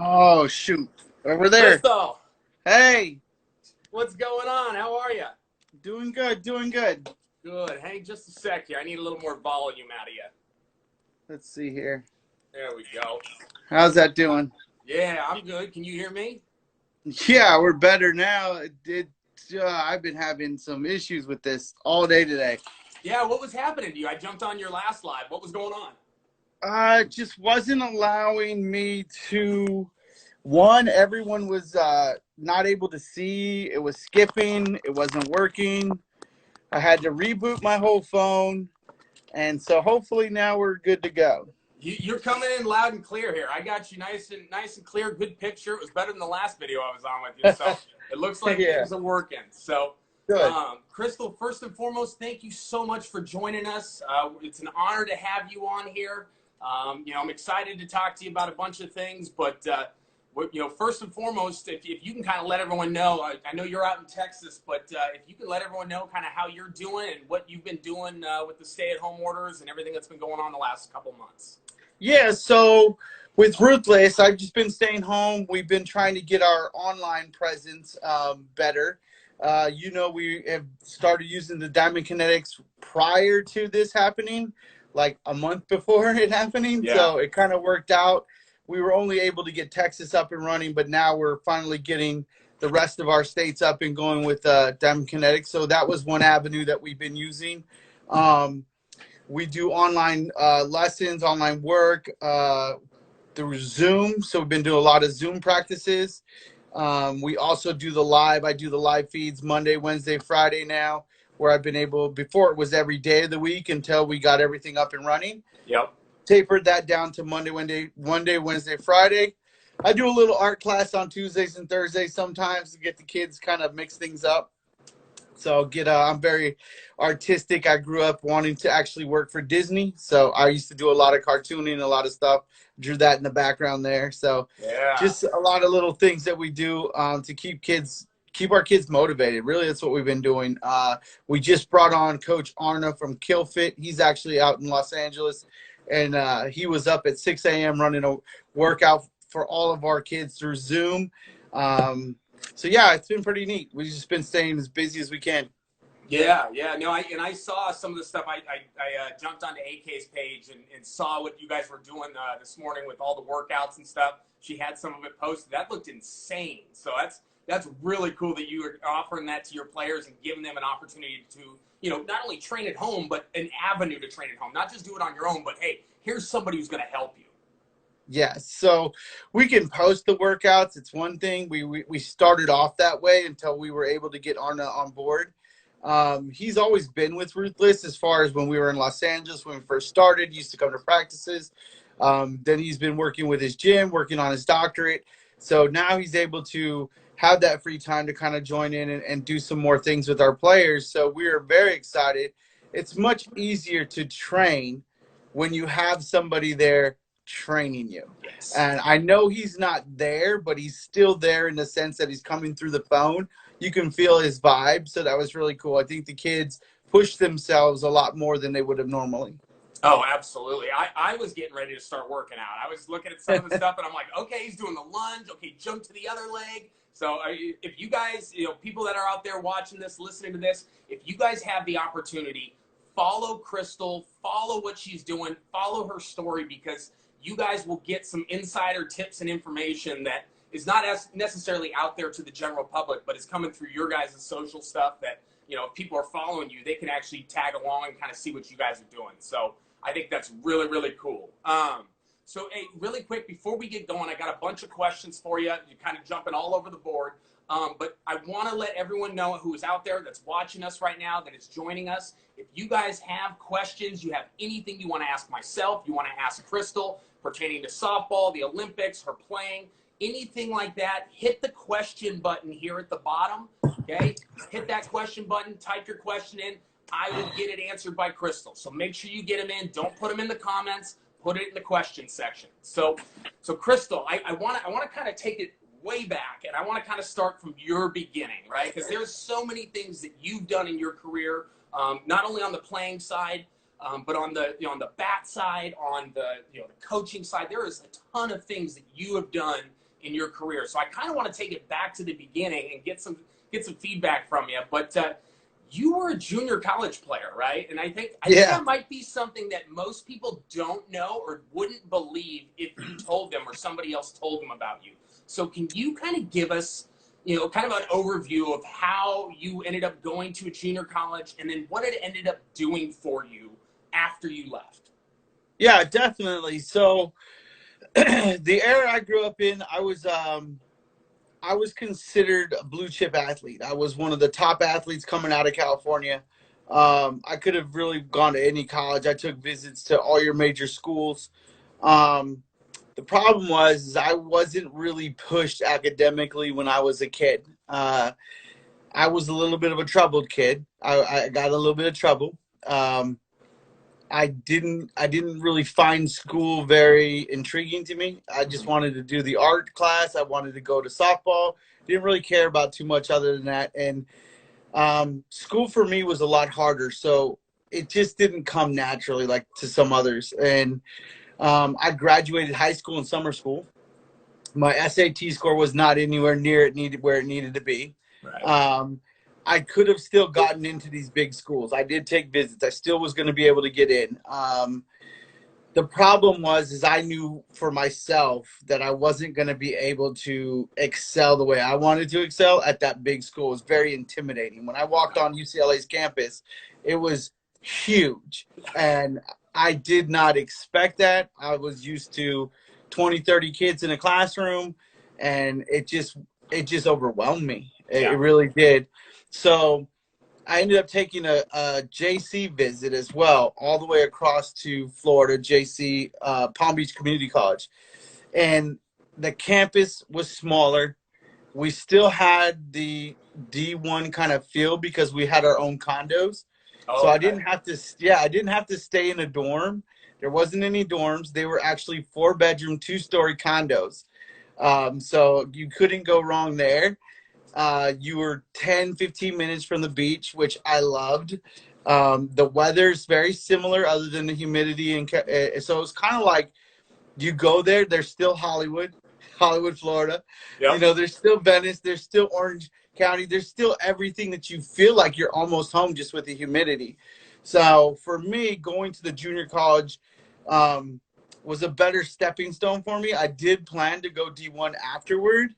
Oh, shoot. Over there. Crystal, Hey, what's going on? How are you? doing good, doing good. Good. Hang just a sec here. I need a little more volume out of you. Let's see here. There we go. How's that doing? Yeah, I'm good. Can you hear me? Yeah, we're better now. I've been having some issues with this all day today. Yeah, what was happening to you? I jumped on your last live. What was going on? It just wasn't allowing me to. Everyone was not able to see. It was skipping. It wasn't working. I had to reboot my whole phone. And so hopefully now we're good to go. You're coming in loud and clear here. I got you nice and clear. Good picture. It was better than the last video I was on with you. So it looks like Yeah. things are working. So, Good. Crystal, first and foremost, thank you so much for joining us. It's an honor to have you on here. I'm excited to talk to you about a bunch of things, but first and foremost, if you can kind of let everyone know, I know you're out in Texas, but if you can let everyone know kind of how you're doing and what you've been doing with the stay-at-home orders and everything that's been going on the last couple months. Yeah, so with Ruthless, I've just been staying home. We've been trying to get our online presence better. We have started using the Diamond Kinetics prior to this happening, like a month before it happening. Yeah. So it kind of worked out. We were only able to get Texas up and running, but now we're finally getting the rest of our states up and going with Diamond Kinetics. So that was one avenue that we've been using. We do online lessons, online work through Zoom. So we've been doing a lot of Zoom practices. We also do the live. I do the live feeds Monday, Wednesday, Friday now, where I've been able, before it was every day of the week until we got everything up and running. Yep. Tapered that down to Monday, Wednesday, Friday. I do a little art class on Tuesdays and Thursdays sometimes to get the kids kind of mix things up. So I'm very artistic. I grew up wanting to actually work for Disney. So I used to do a lot of cartooning, a lot of stuff. Drew that in the background there. So Yeah. just a lot of little things that we do to keep our kids motivated. Really, that's what we've been doing. We just brought on Coach Arna from Kill Fit. He's actually out in Los Angeles. And he was up at 6 a.m. running a workout for all of our kids through Zoom. So yeah, it's been pretty neat. We've just been staying as busy as we can. Yeah. No, I saw some of the stuff. I jumped onto AK's page and saw what you guys were doing this morning with all the workouts and stuff. She had some of it posted. That looked insane. So that's really cool that you are offering that to your players and giving them an opportunity to, not only train at home, but an avenue to train at home. Not just do it on your own, but hey, here's somebody who's going to help you. Yes, so we can post the workouts. It's one thing. We started off that way until we were able to get Arna on board. He's always been with Ruthless as far as when we were in Los Angeles when we first started. He used to come to practices. Then he's been working with his gym, working on his doctorate. So now he's able to have that free time to kind of join in and do some more things with our players. So we are very excited. It's much easier to train when you have somebody there training you. Yes. And I know he's not there, but he's still there in the sense that he's coming through the phone. You can feel his vibe. So that was really cool. I think the kids push themselves a lot more than they would have normally. Oh, absolutely. I was getting ready to start working out. I was looking at some of the stuff and I'm like, okay, he's doing the lunge. Okay, jump to the other leg. So if you guys, people that are out there watching this, listening to this, if you guys have the opportunity, follow Crystal, follow what she's doing, follow her story, because you guys will get some insider tips and information that is not as necessarily out there to the general public, but is coming through your guys' social stuff that, if people are following you, they can actually tag along and kind of see what you guys are doing. So I think that's really, really cool. So, hey, really quick, before we get going, I got a bunch of questions for you. You're kind of jumping all over the board. But I want to let everyone know who is out there that's watching us right now, that is joining us. If you guys have questions, you have anything you want to ask myself, you want to ask Crystal pertaining to softball, the Olympics, her playing, anything like that, hit the question button here at the bottom, okay? Hit that question button, type your question in. I will get it answered by Crystal. So make sure you get them in. Don't put them in the comments. Put it in the question section. So Crystal, I want to kind of take it way back, and I want to kind of start from your beginning, right? Because there's so many things that you've done in your career, not only on the playing side, but on the on the bat side, on the the coaching side. There is a ton of things that you have done in your career. So I kind of want to take it back to the beginning and get some feedback from you. But you were a junior college player, right? And I think that might be something that most people don't know or wouldn't believe if you told them or somebody else told them about you. So can you kind of give us, kind of an overview of how you ended up going to a junior college and then what it ended up doing for you after you left? Yeah, definitely. So the era I grew up in, I was considered a blue chip athlete. I was one of the top athletes coming out of California. I could have really gone to any college. I took visits to all your major schools. The problem was I wasn't really pushed academically when I was a kid. I was a little bit of a troubled kid. I got a little bit of trouble. I didn't really find school very intriguing to me. I just wanted to do the art class. I wanted to go to softball. Didn't really care about too much other than that. And school for me was a lot harder. So it just didn't come naturally like to some others. And I graduated high school and summer school. My SAT score was not anywhere near where it needed to be. Right. I could have still gotten into these big schools. I did take visits. I still was going to be able to get in. The problem was I knew for myself that I wasn't going to be able to excel the way I wanted to excel at that big school. It was very intimidating. When I walked on UCLA's campus, it was huge. And I did not expect that. I was used to 20, 30 kids in a classroom, and it just overwhelmed me. It really did. So I ended up taking a JC visit as well, all the way across to Florida, JC, Palm Beach Community College. And the campus was smaller. We still had the D1 kind of feel because we had our own condos. Oh, so okay. I didn't have to stay in a dorm. There wasn't any dorms. They were actually 4-bedroom, 2-story condos. So you couldn't go wrong there. You were 10, 15 minutes from the beach, which I loved. The weather's very similar other than the humidity. So it's kind of like you go there, there's still Hollywood, Florida. Yep. There's still Venice, there's still Orange County. There's still everything that you feel like you're almost home just with the humidity. So for me, going to the junior college was a better stepping stone for me. I did plan to go D1 afterward.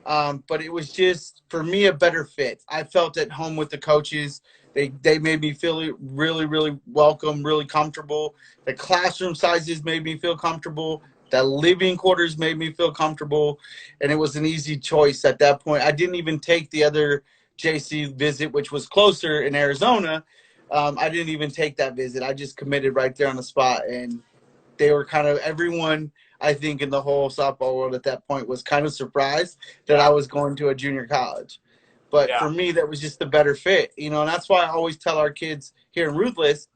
But it was just, for me, a better fit. I felt at home with the coaches. They made me feel really, really welcome, really comfortable. The classroom sizes made me feel comfortable. The living quarters made me feel comfortable. And it was an easy choice at that point. I didn't even take the other JC visit, which was closer in Arizona. I didn't even take that visit. I just committed right there on the spot. And they were kind of, everyone, I think, in the whole softball world at that point was kind of surprised that I was going to a junior college. But for me, that was just a better fit, and that's why I always tell our kids here in Ruthless,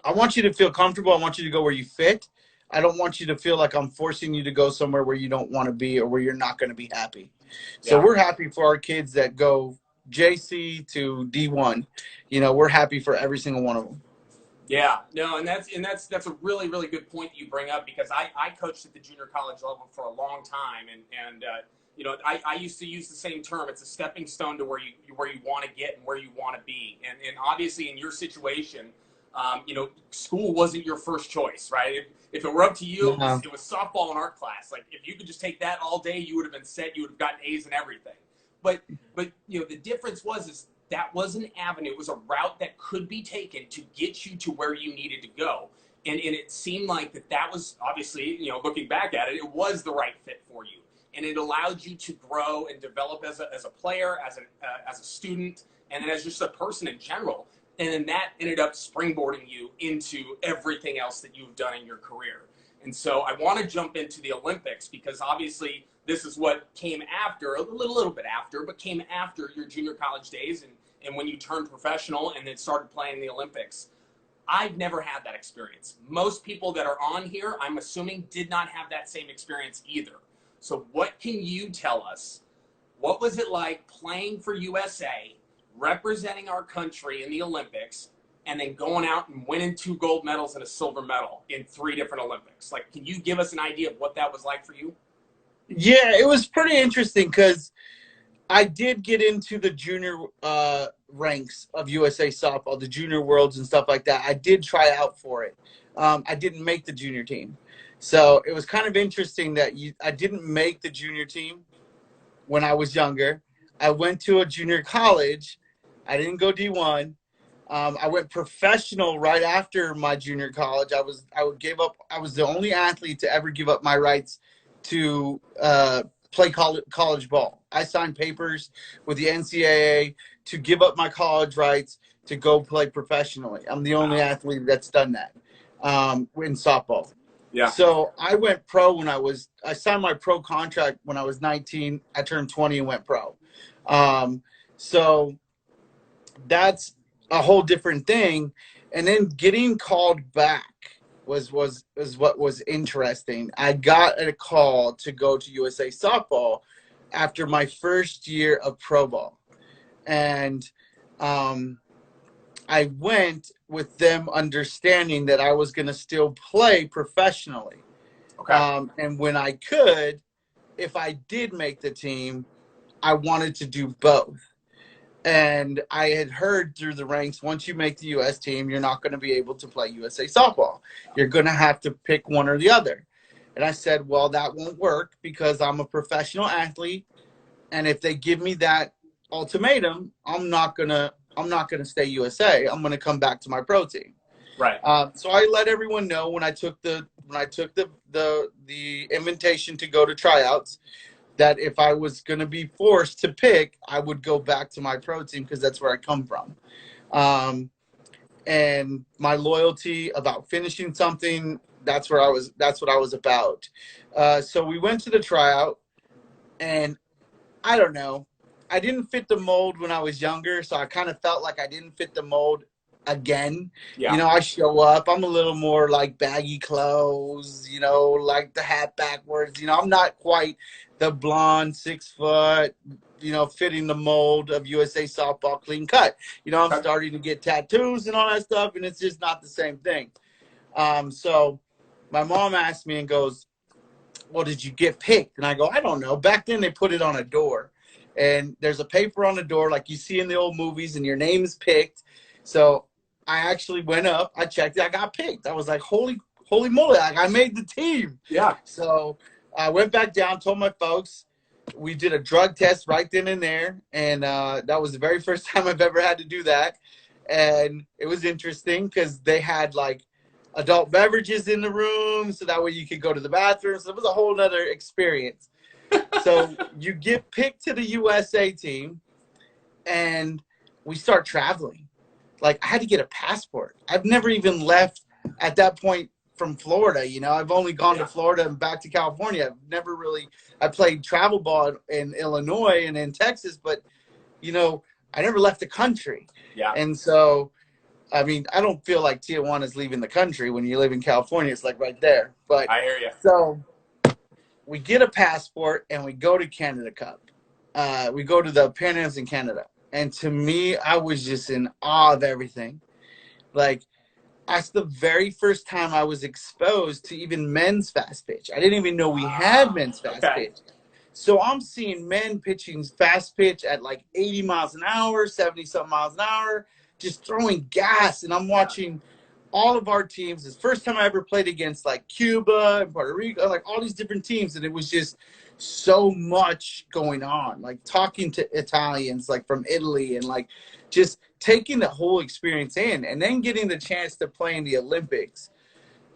I want you to feel comfortable. I want you to go where you fit. I don't want you to feel like I'm forcing you to go somewhere where you don't want to be or where you're not going to be happy. So we're happy for our kids that go JC to D1. We're happy for every single one of them. Yeah, no, and that's a really, really good point that you bring up, because I coached at the junior college level for a long time, and I used to use the same term. It's a stepping stone to where you want to get and where you want to be, and obviously in your situation, school wasn't your first choice, right? If it were up to you, it was softball and art class. Like, if you could just take that all day, you would have been set. You would have gotten A's and everything. But the difference is that was an avenue. It was a route that could be taken to get you to where you needed to go. And it seemed like that was obviously, looking back at it, it was the right fit for you. And it allowed you to grow and develop as a player, as a student, and then as just a person in general. And then that ended up springboarding you into everything else that you've done in your career. And so I want to jump into the Olympics, because obviously this is what came after, a little bit after, but came after your junior college days and when you turned professional and then started playing the Olympics. I've never had that experience. Most people that are on here, I'm assuming, did not have that same experience either. So what can you tell us? What was it like playing for USA, representing our country in the Olympics, and then going out and winning 2 gold medals and a silver medal in 3 different Olympics? Like, can you give us an idea of what that was like for you? Yeah, it was pretty interesting because I did get into the junior ranks of USA softball, the junior worlds and stuff like that. I did try out for it. I didn't make the junior team. So it was kind of interesting that I didn't make the junior team when I was younger. I went to a junior college. I didn't go D1. I went professional right after my junior college. I would give up. I was the only athlete to ever give up my rights to play college ball. I signed papers with the NCAA to give up my college rights to go play professionally. I'm the only Wow. athlete that's done that in softball. Yeah. So I went pro I signed my pro contract when I was 19. I turned 20 and went pro. So that's a whole different thing. And then getting called back was what was interesting. I got a call to go to USA softball after my first year of pro ball. And I went with them understanding that I was going to still play professionally. Okay. And when I could, if I did make the team, I wanted to do both. And I had heard through the ranks, once you make the U.S. team, you're not going to be able to play USA softball. You're going to have to pick one or the other. And I said, well, that won't work because I'm a professional athlete. And if they give me that ultimatum, I'm not gonna stay USA. I'm gonna come back to my pro team. Right. So I let everyone know when I took the invitation to go to tryouts that if I was going to be forced to pick, I would go back to my pro team because that's where I come from. And my loyalty about finishing something, that's what I was about. So we went to the tryout, and I don't know. I didn't fit the mold when I was younger, so I kind of felt like I didn't fit the mold again. Yeah. You know, I show up, I'm a little more like baggy clothes, you know, like the hat backwards. You know, I'm not quite the blonde, 6 foot, you know, fitting the mold of USA softball clean cut. You know, I'm starting to get tattoos and all that stuff, and it's just not the same thing. So my mom asked me and goes, well, did you get picked? And I go, I don't know. Back then they put it on a door. And there's a paper on the door like you see in the old movies, and your name is picked. So I actually went up, I checked it, I got picked. I was like, holy moly, like, I made the team. Yeah. So I went back down, told my folks. We did a drug test right then and there. And that was the very first time I've ever had to do that. And it was interesting because they had like adult beverages in the room, so that way you could go to the bathroom. So it was a whole nother experience. So you get picked to the USA team, and we start traveling. Like, I had to get a passport. I've never even left at that point from Florida. You know, I've only gone to Florida and back to California. I played travel ball in Illinois and in Texas, but, you know, I never left the country. Yeah. And so, I mean, I don't feel like Tijuana is leaving the country. When you live in California, it's like right there. But I hear you. So we get a passport and we go to Canada Cup. We go to the Pan Ams in Canada. And to me, I was just in awe of everything. Like, that's the very first time I was exposed to even men's fast pitch. I didn't even know we had men's fast pitch. So I'm seeing men pitching fast pitch at like 80 miles an hour, 70-something miles an hour, just throwing gas. And I'm watching all of our teams. It's the first time I ever played against like Cuba and Puerto Rico, like all these different teams. And it was just so much going on, like talking to Italians, like from Italy, and like just taking the whole experience in, and then getting the chance to play in the Olympics.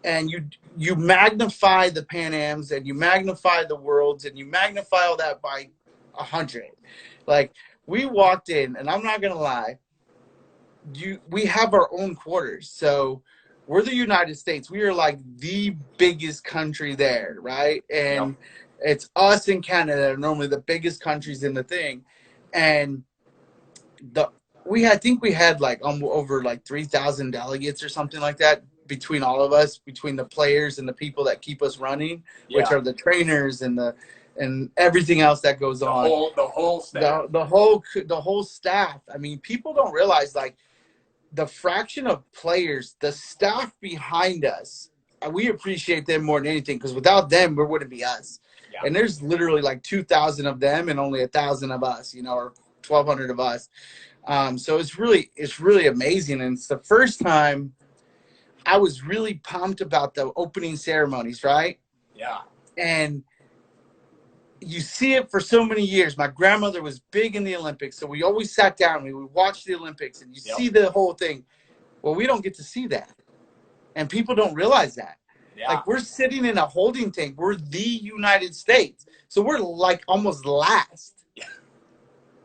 And you magnify the Pan Ams, and you magnify the Worlds, and you magnify all that by 100. Like, we walked in, and I'm not gonna lie, we have our own quarters. So we're the United States. We are like the biggest country there, right? And it's us and Canada are normally the biggest countries in the thing. And I think we had like over like 3,000 delegates or something like that between all of us, between the players and the people that keep us running, which are the trainers and everything else that goes on. The whole staff. The whole staff. I mean, people don't realize like the fraction of players, the staff behind us we appreciate them more than anything, because without them, it wouldn't be us. Yeah. And there's literally like 2,000 of them and only 1,000 of us, you know, or 1,200 of us. So it's really amazing. And it's the first time I was really pumped about the opening ceremonies, right? Yeah. And you see it for so many years. My grandmother was big in the Olympics, so we always sat down. We would watch the Olympics, and you see the whole thing. Well, we don't get to see that, and people don't realize that. Yeah. Like, we're sitting in a holding tank. We're the United States, so we're like almost last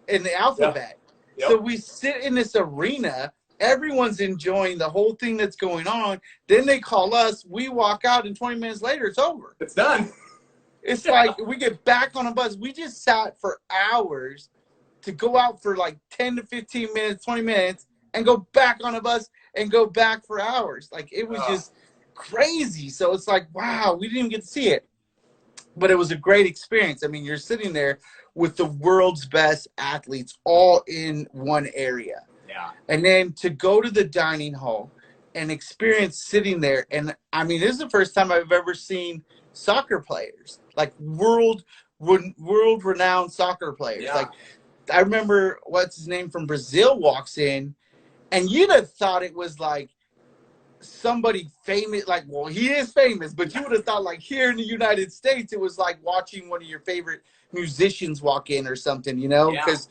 in the alphabet. Yep. So we sit in this arena. Everyone's enjoying the whole thing that's going on. Then they call us. We walk out, and 20 minutes later, it's over. It's done. It's like we get back on a bus. We just sat for hours to go out for like 10 to 15 minutes, 20 minutes, and go back on a bus and go back for hours. Like, it was just crazy. So it's like, wow, we didn't even get to see it. But it was a great experience. I mean, you're sitting there with the world's best athletes all in one area. Yeah. And then to go to the dining hall and experience sitting there. And I mean, this is the first time I've ever seen soccer players, like world renowned soccer players. Yeah. Like, I remember, what's his name from Brazil walks in, and you'd have thought it was like somebody famous. Like, well, he is famous, but you would have thought, like, here in the United States, it was like watching one of your favorite musicians walk in or something, you know, because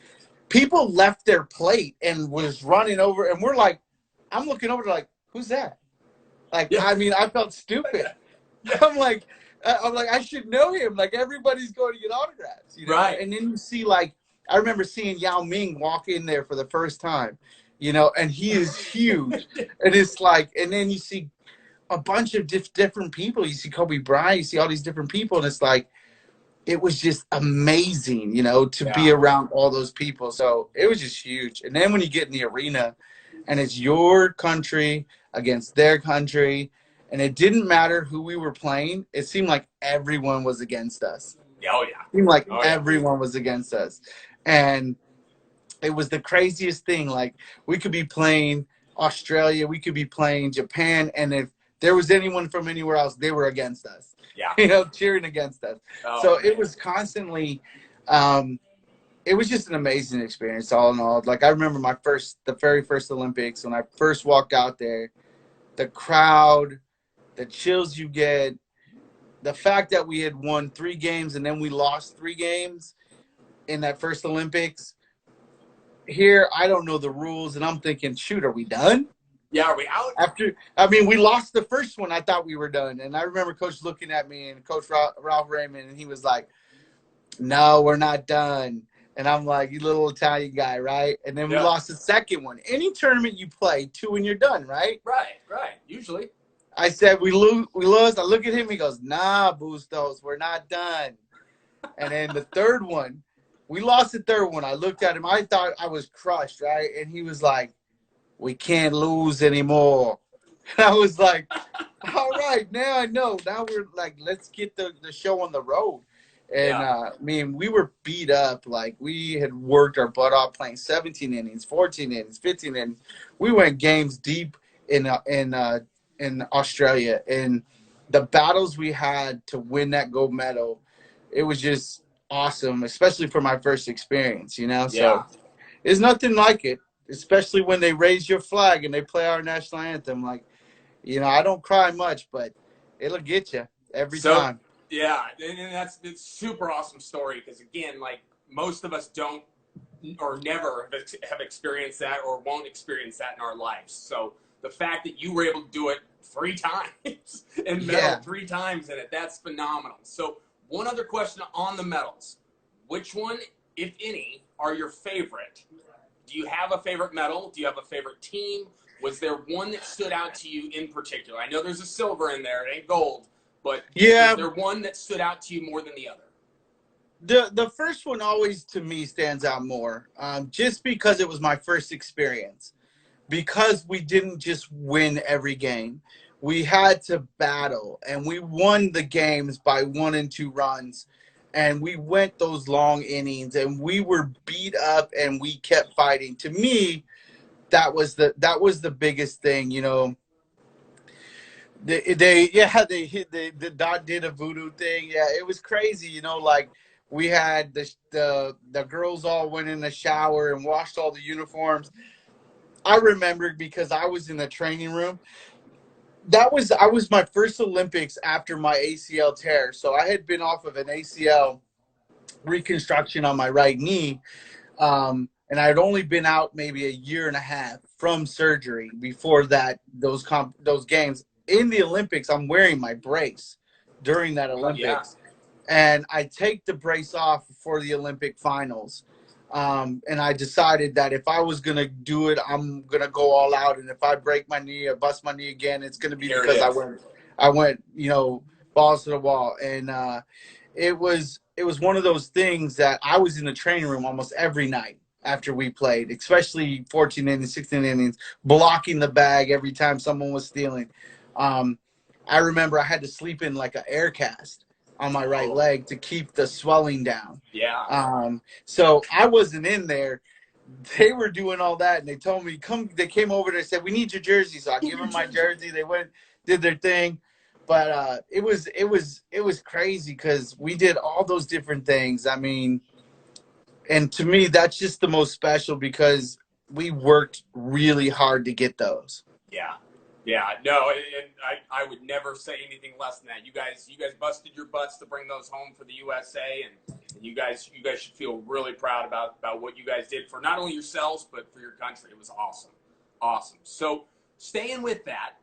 people left their plate and was running over, and we're like, I'm looking over like, who's that? Like, I mean, I felt stupid. I'm like, I should know him. Like, everybody's going to get autographs, you know? Right. And then you see, like, I remember seeing Yao Ming walk in there for the first time, you know, and he is huge. And it's like, and then you see a bunch of different people. You see Kobe Bryant, you see all these different people, and it's like, it was just amazing, you know, to be around all those people. So it was just huge. And then when you get in the arena and it's your country against their country, and it didn't matter who we were playing, it seemed like everyone was against us. Oh, yeah. It seemed like everyone was against us. And it was the craziest thing. Like, we could be playing Australia, we could be playing Japan, and if there was anyone from anywhere else, they were against us. Yeah. You know, cheering against us. Oh, so man. it was constantly, it was just an amazing experience all in all. Like, I remember the very first Olympics, when I first walked out there, the crowd, the chills you get, the fact that we had won 3 games and then we lost 3 games in that first Olympics. Here, I don't know the rules, and I'm thinking, shoot, are we done? Yeah, are we out? We lost the first one. I thought we were done. And I remember Coach looking at me, and Coach Ralph Raymond, and he was like, no, we're not done. And I'm like, you little Italian guy, right? And then we lost the second one. Any tournament you play, 2 and you're done, right? Right, usually. I said, we lose. I look at him, he goes, nah, Bustos, we're not done. And then the third one, we lost the third one. I looked at him. I thought I was crushed, right? And he was like, we can't lose anymore. And I was like, all right, now I know. Now we're like, let's get the show on the road. And, I mean, we were beat up. Like, we had worked our butt off playing 17 innings, 14 innings, 15 innings. We went games deep in Australia. And the battles we had to win that gold medal, it was just awesome, especially for my first experience, you know? So there's nothing like it, especially when they raise your flag and they play our national anthem. Like, you know, I don't cry much, but it'll get you every time. Yeah, and it's super awesome story, because, again, like, most of us don't or never have experienced that or won't experience that in our lives. So the fact that you were able to do it 3 times and medal 3 times in it, that's phenomenal. So one other question on the medals. Which one, if any, are your favorite? Do you have a favorite medal? Do you have a favorite team? Was there one that stood out to you in particular? I know there's a silver in there. It ain't gold. But is there one that stood out to you more than the other? The first one always, to me, stands out more, just because it was my first experience. Because we didn't just win every game. We had to battle, and we won the games by 1 and 2 runs. And we went those long innings, and we were beat up, and we kept fighting. To me, that was the biggest thing, you know. They did a voodoo thing. Yeah, it was crazy. You know, like we had the girls all went in the shower and washed all the uniforms. I remembered because I was in the training room. I was my first Olympics after my ACL tear. So I had been off of an ACL reconstruction on my right knee. And I had only been out maybe a year and a half from surgery before that, those games. In the Olympics, I'm wearing my brace during that Yeah. Olympics. And I take the brace off for the Olympic finals. And I decided that if I was going to do it, I'm going to go all out. And if I break my knee or bust my knee again, it's going to be because I went, balls to the wall. And it was one of those things that I was in the training room almost every night after we played, especially 14 innings, 16 innings, blocking the bag every time someone was stealing. I remember I had to sleep in like an air cast on my right leg to keep the swelling down. Yeah. So I wasn't in there. They were doing all that, and they told me, they came over and they said, we need your jersey. So I give them my jersey. They went, did their thing. But it was crazy because we did all those different things. I mean, and to me, that's just the most special because we worked really hard to get those. Yeah. Yeah, no, and I would never say anything less than that. You guys busted your butts to bring those home for the USA, and you guys should feel really proud about what you guys did for not only yourselves but for your country. It was awesome. So staying with that,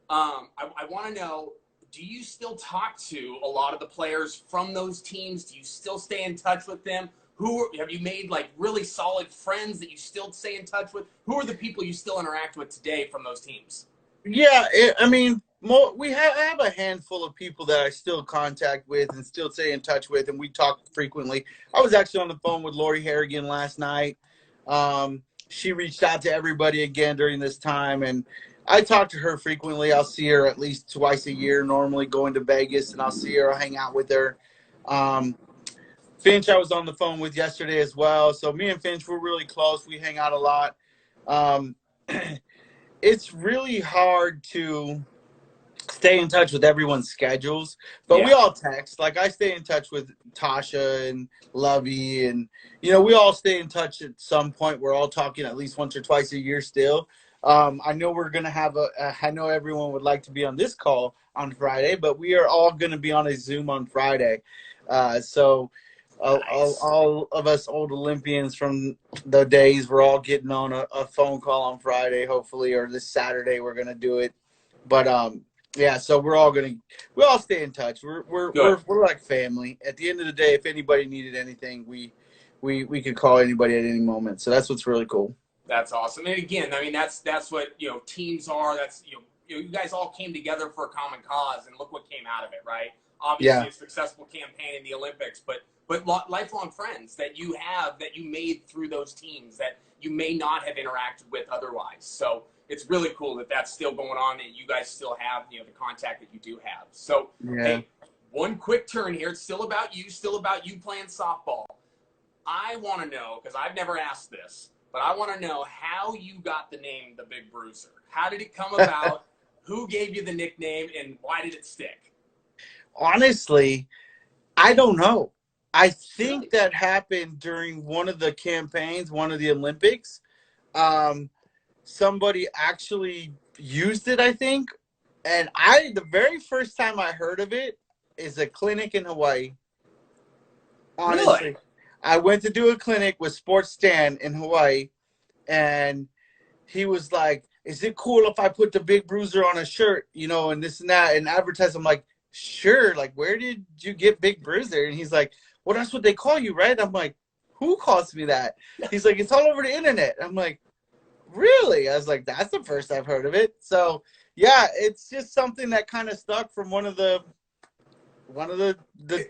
I want to know: do you still talk to a lot of the players from those teams? Do you still stay in touch with them? Who have you made like really solid friends that you still stay in touch with? Who are the people you still interact with today from those teams? Yeah, I mean, we have a handful of people that I still contact with and still stay in touch with, and we talk frequently. I was actually on the phone with Lori Harrigan last night. She reached out to everybody again during this time, and I talk to her frequently. I'll see her at least twice a year, normally going to Vegas, and I'll see her. I'll hang out with her. Finch I was on the phone with yesterday as well. So me and Finch, we're really close. We hang out a lot. It's really hard to stay in touch with everyone's schedules, but we all text. Like I stay in touch with Tasha and Lovey, and we all stay in touch at some point. We're all talking at least once or twice a year still. I know we're gonna have I know everyone would like to be on this call on Friday, but we are all gonna be on a Zoom on Friday. So Nice. all of us old Olympians from the days, we're all getting on a phone call on Friday, hopefully, or this Saturday we're gonna do it. But yeah, so we all stay in touch. We're like family. At the end of the day, if anybody needed anything, we could call anybody at any moment. So that's what's really cool. That's awesome. And again, I mean, that's what teams are. That's you guys all came together for a common cause, and look what came out of it, right? Obviously, a successful campaign in the Olympics, but lifelong friends that you have that you made through those teams that you may not have interacted with otherwise. So it's really cool that that's still going on, and you guys still have the contact that you do have. So hey, one quick turn here. It's still about you playing softball. I want to know, because I've never asked this, but I want to know how you got the name the Big Bruiser. How did it come about? Who gave you the nickname, and why did it stick? Honestly, I don't know. I think that happened during one of the campaigns, one of the Olympics. Somebody actually used it, I think. And the very first time I heard of it is a clinic in Hawaii. Honestly. Really? I went to do a clinic with Sports Stan in Hawaii, and he was like, is it cool if I put the Big Bruiser on a shirt, and this and that, and advertise? I'm like, sure. Like, where did you get Big Bruiser? And he's like, well, that's what they call you, right? I'm like, who calls me that? He's like, it's all over the internet. I'm like, really? I was like, that's the first I've heard of it. So, yeah, it's just something that kind of stuck from one of the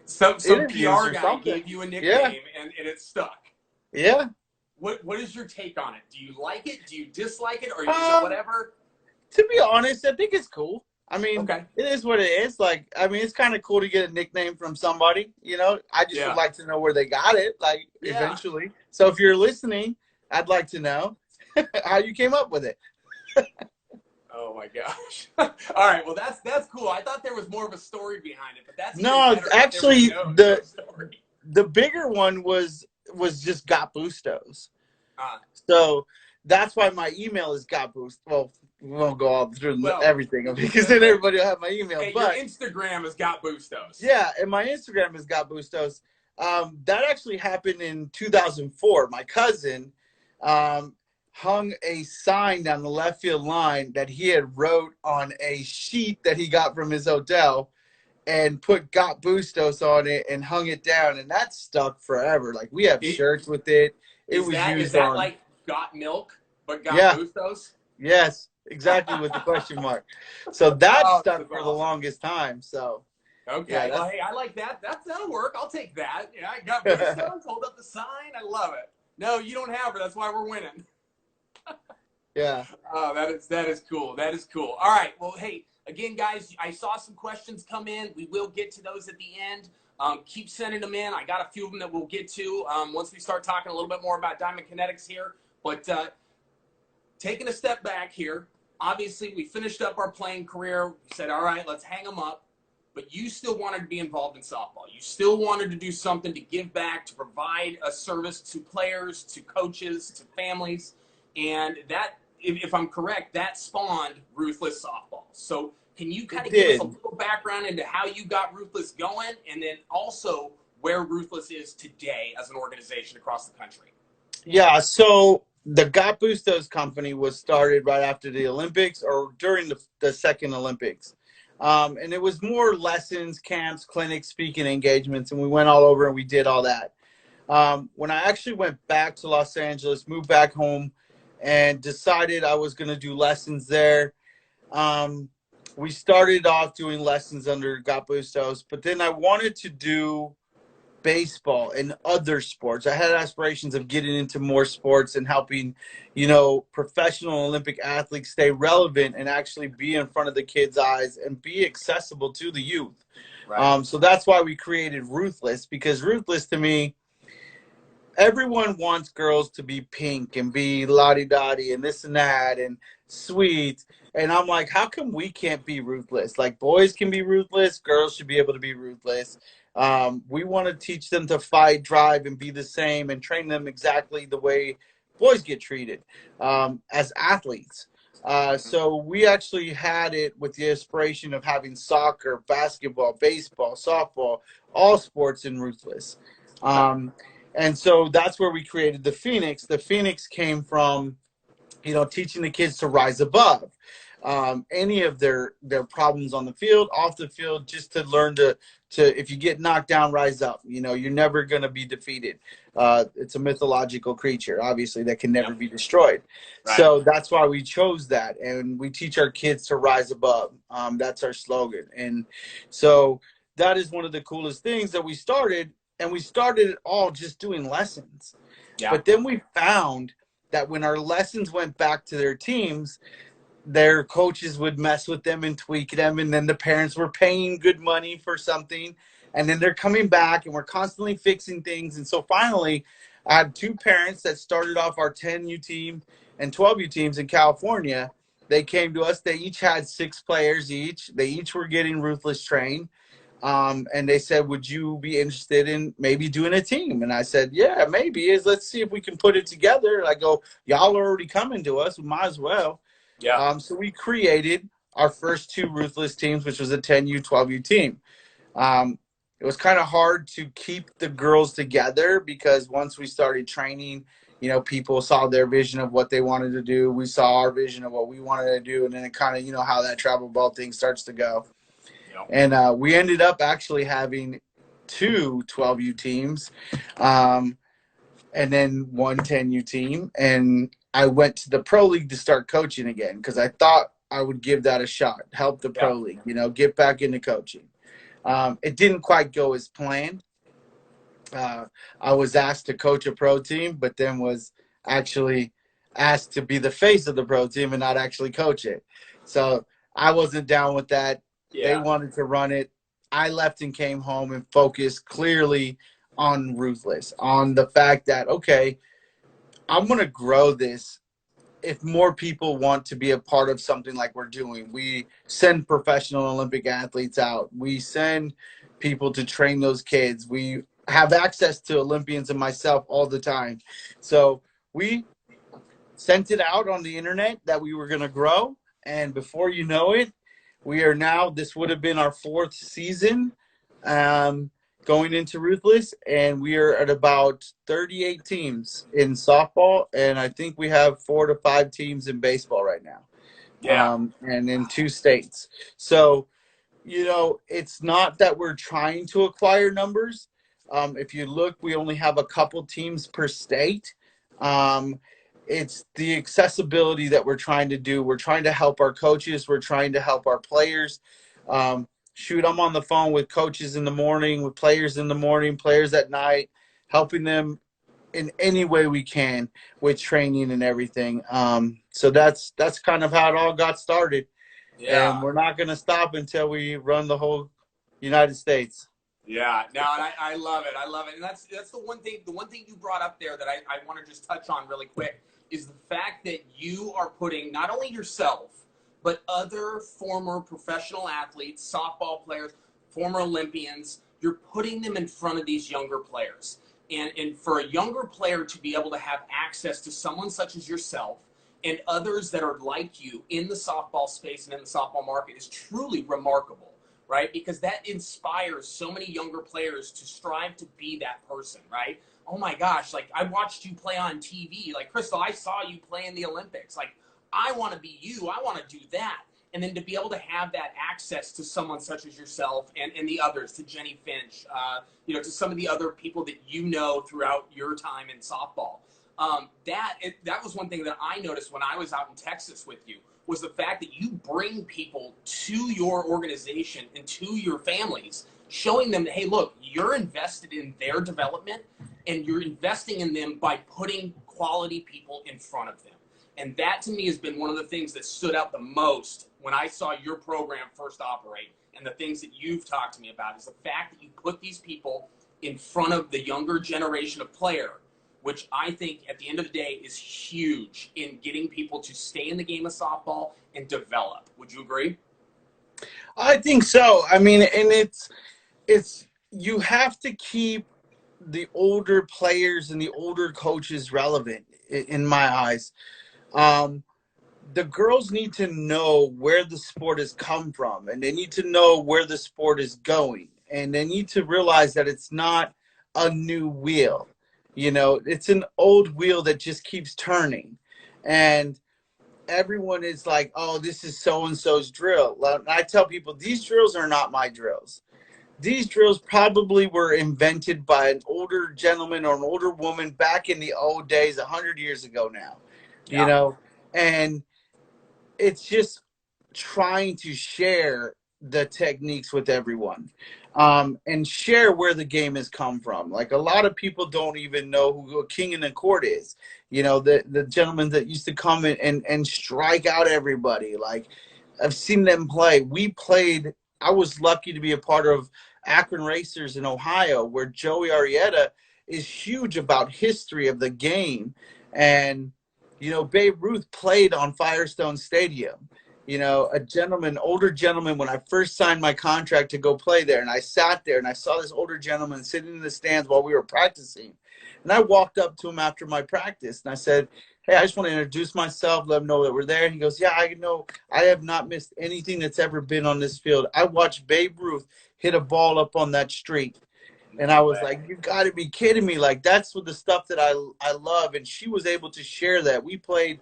some PR guy gave you a nickname, and it stuck. Yeah. What is your take on it? Do you like it? Do you dislike it? Or is it whatever? To be honest, I think it's cool. I mean, it is what it is. Like, I mean, it's kind of cool to get a nickname from somebody, I just would like to know where they got it, like, eventually. So if you're listening, I'd like to know how you came up with it. Oh my gosh. All right. Well, that's cool. I thought there was more of a story behind it, but that's even No, better that there was actually, no story. the bigger one was just got Bustos. Uh, So that's why my email is got boost. Well, we won't go all through well, everything because then everybody will have my email. hey, your But Instagram has got Bustos. yeah, and my Instagram has got Bustos. That actually happened in 2004. My cousin hung a sign down the left field line that he had wrote on a sheet that he got from his hotel and put "Got Bustos" on it and hung it down, and that stuck forever. Like we have shirts with it. It was Is used that on. like got milk but got Yeah. Bustos? Yes, exactly with the question mark. So that Oh, stuck that's for the awesome. longest time. So Okay. yeah, Well, hey, I like that. That'll work. I'll take that. Yeah, I got Bustos. Hold up the sign. I love it. No, you don't have her. That's why we're winning. yeah. Oh, that is cool. That is cool. All right. Well, hey, again, guys, I saw some questions come in. We will get to those at the end. Keep sending them in. I got a few of them that we'll get to once we start talking a little bit more about Diamond Kinetics here. But taking a step back here, obviously we finished up our playing career. We said, all right, let's hang them up. But you still wanted to be involved in softball. You still wanted to do something to give back, to provide a service to players, to coaches, to families. And that, if I'm correct, that spawned Ruthless Softball. So can you kind of give us a little background into how you got Ruthless going, and then also where Ruthless is today as an organization across the country? Yeah, so the Got Bustos company was started right after the Olympics or during the second Olympics. And it was more lessons, camps, clinics, speaking engagements, and we went all over and we did all that. When I actually went back to Los Angeles, moved back home, and decided I was going to do lessons there, we started off doing lessons under Got Bustos, but then I wanted to do baseball and other sports. I had aspirations of getting into more sports and helping, professional Olympic athletes stay relevant and actually be in front of the kids' eyes and be accessible to the youth. Right. So that's why we created Ruthless, because Ruthless to me, everyone wants girls to be pink and be la-di-da-di and this and that and sweet. And I'm like, how come we can't be ruthless? Like boys can be ruthless, girls should be able to be ruthless. We want to teach them to fight, drive, and be the same and train them exactly the way boys get treated as athletes. So we actually had it with the inspiration of having soccer, basketball, baseball, softball, all sports in Ruthless. And so that's where we created the Phoenix. The Phoenix came from, teaching the kids to rise above any of their problems on the field, off the field, just to learn to if you get knocked down, rise up. You're never going to be defeated. It's a mythological creature, obviously, that can never be destroyed. Right. So that's why we chose that. And we teach our kids to rise above. That's our slogan. And so that is one of the coolest things that we started. And we started it all just doing lessons. Yeah. But then we found that when our lessons went back to their teams, their coaches would mess with them and tweak them. And then the parents were paying good money for something. And then they're coming back and we're constantly fixing things. And so finally, I had two parents that started off our 10U team and 12U teams in California. They came to us. They each had 6 players each. They each were getting Ruthless trained. And they said, would you be interested in maybe doing a team? And I said, yeah, maybe. Let's see if we can put it together. And I go, y'all are already coming to us. We might as well. Yeah. So we created our first 2 Ruthless teams, which was a 10U, 12U team. It was kind of hard to keep the girls together because once we started training, people saw their vision of what they wanted to do. We saw our vision of what we wanted to do. And then it kind of, how that travel ball thing starts to go. And we ended up actually having 2 12U teams and then 1 10U team. And I went to the Pro League to start coaching again because I thought I would give that a shot, help the Pro League, get back into coaching. It didn't quite go as planned. I was asked to coach a pro team, but then was actually asked to be the face of the pro team and not actually coach it. So I wasn't down with that. Yeah. They wanted to run it. I left and came home and focused clearly on Ruthless, on the fact that, okay, I'm going to grow this if more people want to be a part of something like we're doing. We send professional Olympic athletes out. We send people to train those kids. We have access to Olympians and myself all the time. So we sent it out on the internet that we were going to grow. And before you know it, we are now, this would have been our 4th season going into Ruthless. And we are at about 38 teams in softball. And I think we have 4 to 5 teams in baseball right now. Yeah. And in 2 states. So, you know, it's not that we're trying to acquire numbers. If you look, we only have a couple teams per state. It's the accessibility that we're trying to do. We're trying to help our coaches. We're trying to help our players. Shoot, I'm on the phone with coaches in the morning, with players in the morning, players at night, helping them in any way we can with training and everything. So that's kind of how it all got started. Yeah. And we're not going to stop until we run the whole United States. Yeah, no, and I love it. I love it. And that's the one thing you brought up there that I want to just touch on really quick is the fact that you are putting not only yourself, but other former professional athletes, softball players, former Olympians, you're putting them in front of these younger players. And for a younger player to be able to have access to someone such as yourself and others that are like you in the softball space and in the softball market is truly remarkable. Right? Because that inspires so many younger players to strive to be that person, right? Oh my gosh, like I watched you play on TV. Like, Crystl, I saw you play in the Olympics. Like, I want to be you. I want to do that. And then to be able to have that access to someone such as yourself and the others, to Jenny Finch, you know, to some of the other people that you know throughout your time in softball. That was one thing that I noticed when I was out in Texas with you, was the fact that you bring people to your organization and to your families, showing them that, hey, look, you're invested in their development and you're investing in them by putting quality people in front of them. And that to me has been one of the things that stood out the most when I saw your program first operate, and the things that you've talked to me about is the fact that you put these people in front of the younger generation of player, which I think at the end of the day is huge in getting people to stay in the game of softball and develop. Would you agree? I think so. I mean, and it's you have to keep the older players and the older coaches relevant in my eyes. The girls need to know where the sport has come from, and they need to know where the sport is going, and they need to realize that it's not a new wheel. You know, it's an old wheel that just keeps turning. And everyone is like, oh, this is so-and-so's drill. Well, I tell people, these drills are not my drills. These drills probably were invented by an older gentleman or an older woman back in the old days, 100 years ago now. Yeah. You know, and it's just trying to share the techniques with everyone, and share where the game has come from. Like, a lot of people don't even know who a king in the court is. You know, the gentlemen that used to come in and strike out everybody. Like, I've seen them play. I was lucky to be a part of Akron Racers in Ohio, where Joey Arrieta is huge about history of the game. And, you know, Babe Ruth played on Firestone Stadium. You know, older gentleman, when I first signed my contract to go play there, and I sat there and I saw this older gentleman sitting in the stands while we were practicing. And I walked up to him after my practice and I said, hey, I just want to introduce myself, let him know that we're there. And he goes, yeah, I know. I have not missed anything that's ever been on this field. I watched Babe Ruth hit a ball up on that street. And I was like, you got to be kidding me. Like, that's what the stuff that I love. And she was able to share that. We played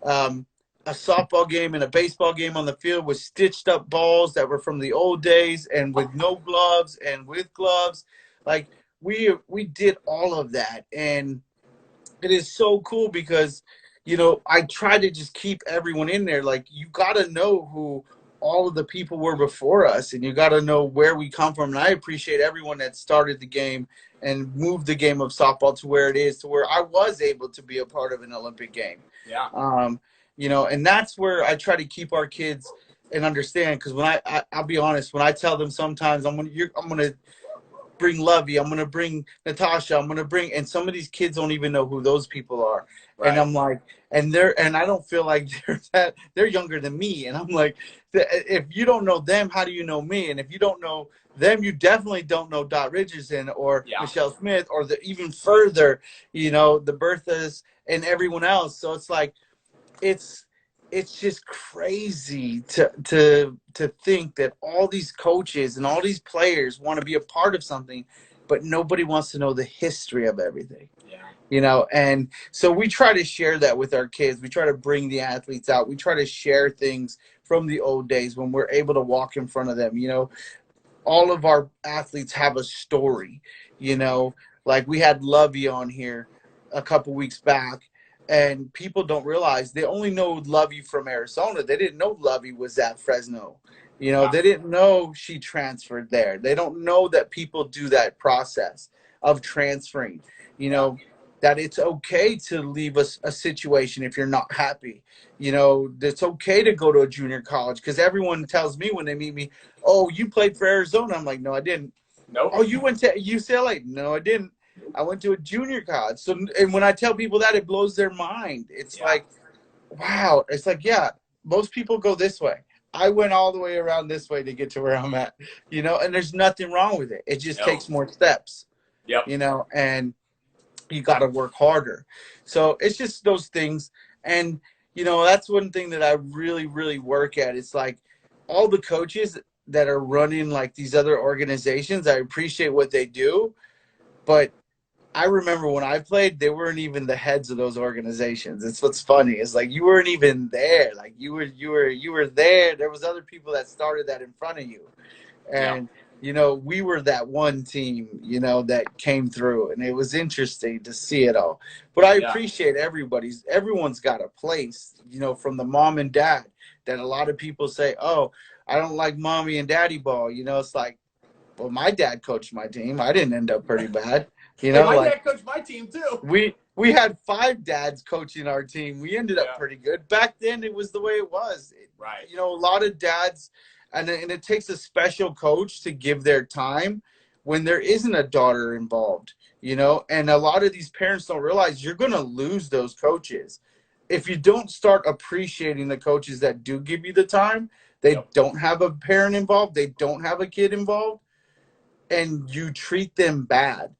a softball game and a baseball game on the field with stitched up balls that were from the old days, and with no gloves and with gloves. Like, we did all of that. And it is so cool because, you know, I try to just keep everyone in there. Like, you got to know who all of the people were before us, and you got to know where we come from. And I appreciate everyone that started the game and moved the game of softball to where it is, to where I was able to be a part of an Olympic game. Yeah. You know, and that's where I try to keep our kids and understand. Because when I'll be honest, when I tell them sometimes I'm gonna bring Lovey. I'm going to bring Natasha. I'm going to bring, and some of these kids don't even know who those people are. Right. And I'm like, and I don't feel like they're younger than me. And I'm like, if you don't know them, how do you know me? And if you don't know them, you definitely don't know Dot Richardson or Michelle Smith or even further, the Berthas and everyone else. So it's like, it's just crazy to think that all these coaches and all these players want to be a part of something, but nobody wants to know the history of everything. And so we try to share that with our kids. We try to bring the athletes out. We try to share things from the old days when we're able to walk in front of them. All of our athletes have a story, like we had Lovey on here a couple weeks back, and people don't realize they only know Lovey from Arizona. They didn't know Lovey was at Fresno. They didn't know she transferred there. They don't know that people do that process of transferring, that it's okay to leave a situation if you're not happy. It's okay to go to a junior college, because everyone tells me when they meet me, oh, you played for Arizona. I'm like, no, I didn't. Nope. Oh, you went to UCLA? No, I didn't. I went to a junior college. So, and when I tell people that, it blows their mind. It's like, wow. It's like, yeah, most people go this way. I went all the way around this way to get to where I'm at, and there's nothing wrong with it. It just takes more steps, and you got to work harder. So it's just those things. And, that's one thing that I really, really work at. It's like all the coaches that are running like these other organizations, I appreciate what they do. But I remember when I played, they weren't even the heads of those organizations. It's what's funny. It's like you weren't even there. Like you were there. There was other people that started that in front of you. And we were that one team, that came through, and it was interesting to see it all. But I appreciate everyone's got a place, from the mom and dad, that a lot of people say, oh, I don't like mommy and daddy ball. It's like, well, my dad coached my team. I didn't end up pretty bad. Hey, my dad coached my team too. We had 5 dads coaching our team. We ended up pretty good. Back then, it was the way it was. Right. A lot of dads, and it takes a special coach to give their time when there isn't a daughter involved, and a lot of these parents don't realize you're going to lose those coaches. If you don't start appreciating the coaches that do give you the time, they don't have a parent involved, they don't have a kid involved, and you treat them bad.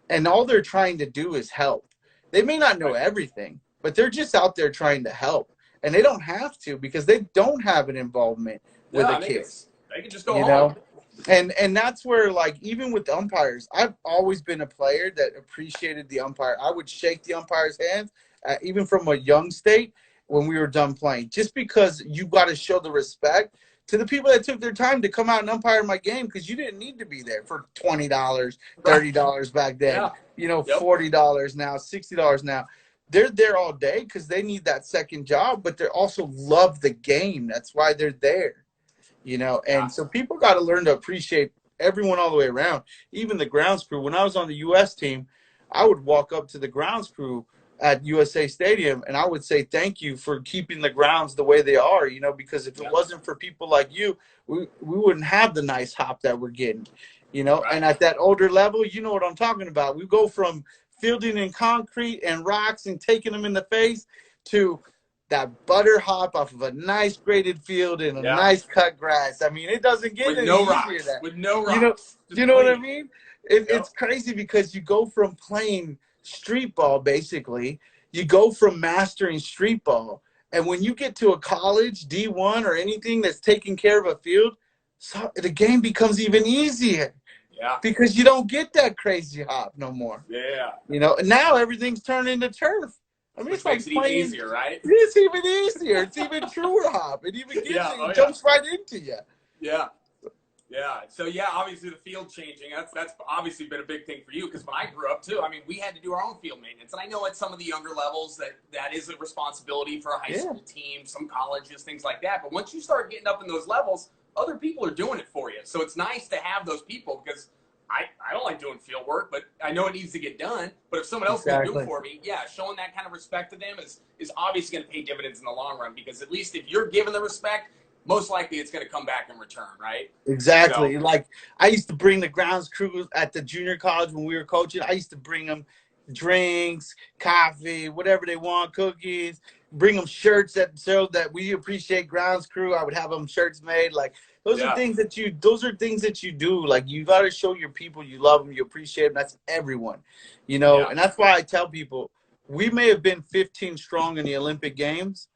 And all they're trying to do is help. They may not know everything, but they're just out there trying to help. And they don't have to, because they don't have an involvement with the kids. They can just go home. And that's where, like, even with the umpires, I've always been a player that appreciated the umpire. I would shake the umpire's hands, even from a young state when we were done playing, just because you got to show the respect to the people that took their time to come out and umpire my game, because you didn't need to be there for $20, $30 back then, $40 now, $60 now. They're there all day because they need that second job, but they also love the game. That's why they're there, and so people got to learn to appreciate everyone all the way around, even the grounds crew. When I was on the U.S. team, I would walk up to the grounds crew at USA Stadium, and I would say thank you for keeping the grounds the way they are, because if it wasn't for people like you, we wouldn't have the nice hop that we're getting, And at that older level, you know what I'm talking about. We go from fielding in concrete and rocks and taking them in the face to that butter hop off of a nice graded field and a nice cut grass. I mean, it doesn't get any easier than that. With no rocks. You know what I mean? It's crazy, because you go from playing street ball, basically, you go from mastering street ball, and when you get to a college, D1 or anything that's taking care of a field, so the game becomes even easier. Because you don't get that crazy hop no more. And now everything's turned into turf. I mean, Which makes it even easier, right? It's even easier. It's even truer hop. It even jumps right into you. So obviously the field changing, that's obviously been a big thing for you, because when I grew up too, I mean, we had to do our own field maintenance. And I know at some of the younger levels that is a responsibility for a high school team, some colleges, things like that. But once you start getting up in those levels, other people are doing it for you. So it's nice to have those people, because I don't like doing field work, but I know it needs to get done. But if someone else can do it for me, showing that kind of respect to them is obviously going to pay dividends in the long run, because at least if you're given the respect, most likely it's going to come back in return, right? Exactly. So, Like I used to bring the grounds crew at the junior college when we were coaching. I used to bring them drinks, coffee, whatever they want, cookies. Bring them shirts that show that we appreciate grounds crew. I would have them shirts made. Like those are yeah, things that you. Those are things that you do. Like you got to show your people you love them, you appreciate them. That's everyone, you know. yeah, And that's why I tell people we may have been 15 strong in the Olympic Games,